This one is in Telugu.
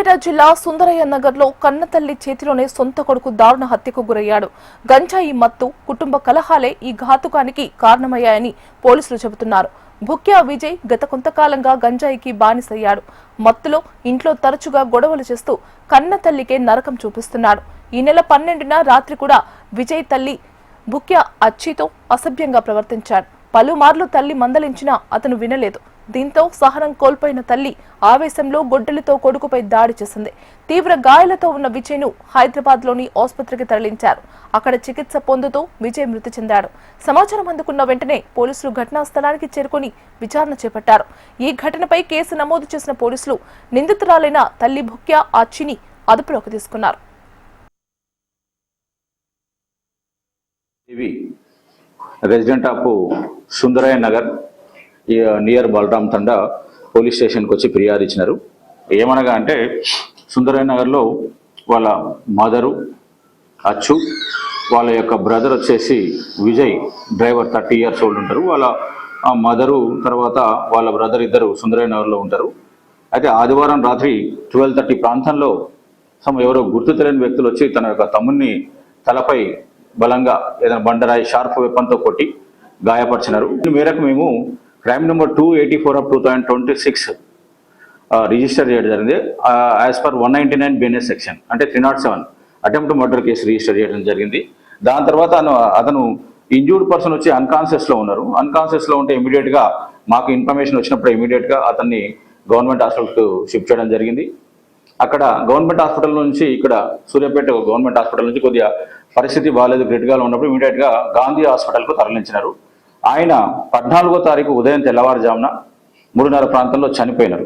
సూర్యాపేట జిల్లా సుందరయ్య నగర్లో కన్నతల్లి చేతిలోనే సొంత కొడుకు దారుణ హత్యకు గురయ్యాడు. గంజాయి మత్తు, కుటుంబ కలహాలే ఈ ఘాతుకానికి కారణమయ్యాయని పోలీసులు చెబుతున్నారు. భుక్యా విజయ్ గత కొంతకాలంగా గంజాయికి బానిసయ్యాడు. మత్తులో ఇంట్లో తరచుగా గొడవలు చేస్తూ కన్నతల్లికే నరకం చూపిస్తున్నాడు. ఈ నెల 12న రాత్రి కూడా విజయ్ తల్లి భుక్యా అచ్చితో అసభ్యంగా ప్రవర్తించాడు. పలుమార్లు తల్లి మందలించినా అతను వినలేదు. దీంతో సహనం కోల్పోయిన తల్లి ఆవేశంలో గొడ్డలితో కొడుకుపై దాడి చేసింది. తీవ్ర గాయాలతో ఉన్న విజయ్ను హైదరాబాద్లోని ఆసుపత్రికి తరలించారు. అక్కడ చికిత్స పొందుతూ విజయ్ మృతి చెందాడు. సమాచారం అందుకున్న వెంటనే పోలీసులు ఘటనా స్థలానికి చేరుకుని విచారణ చేపట్టారు. ఈ ఘటనపై కేసు నమోదు చేసిన పోలీసులు నిందితురాలైన తల్లి భుక్యా అచ్చిని అదుపులోకి తీసుకున్నారు. Resident of Sundaraiah Nagar near Balram Thanda police స్టేషన్కి వచ్చి ఫిర్యాదు ఇచ్చినారు. ఏమనగా అంటే సుందరయ్య నగర్లో వాళ్ళ మదరు అచ్చు, వాళ్ళ యొక్క బ్రదర్ వచ్చేసి విజయ్ డ్రైవర్ 30 years ఓల్డ్ ఉంటారు. వాళ్ళ మదరు తర్వాత వాళ్ళ బ్రదర్ ఇద్దరు సుందరయ్య నగర్లో ఉంటారు. అయితే ఆదివారం రాత్రి 12:30 ప్రాంతంలో ఎవరో గుర్తు తెలియని వ్యక్తులు వచ్చి తన యొక్క తమ్ముడిని తలపై బలంగా ఏదైనా బండరాయి షార్ప్ వెపన్తో కొట్టి గాయపరిచినారు. ఈ మేరకు మేము క్రైమ్ నెంబర్ 284/2026 రిజిస్టర్ చేయడం జరిగింది. యాజ్ పర్ 199 BNS సెక్షన్ అంటే 307 అటెంప్ట్ మర్డర్ కేసు రిజిస్టర్ చేయడం జరిగింది. దాని తర్వాత అతను ఇంజూర్డ్ పర్సన్ వచ్చి అన్కాన్షియస్లో ఉన్నారు. అన్కాన్షియస్లో ఉంటే ఇమీడియట్గా మాకు ఇన్ఫర్మేషన్ వచ్చినప్పుడు ఇమీడియట్గా అతన్ని గవర్నమెంట్ హాస్పిటల్కు షిఫ్ట్ చేయడం జరిగింది. అక్కడ గవర్నమెంట్ హాస్పిటల్ నుంచి ఇక్కడ సూర్యాపేట గవర్నమెంట్ హాస్పిటల్ నుంచి కొద్దిగా పరిస్థితి బాగాలేదు, క్రిటికల్గా ఉన్నప్పుడు ఇమీడియట్గా గాంధీ హాస్పిటల్కు తరలించినారు. ఆయన 14వ తారీఖు ఉదయం తెల్లవారుజామున 3:30 ప్రాంతంలో చనిపోయినారు.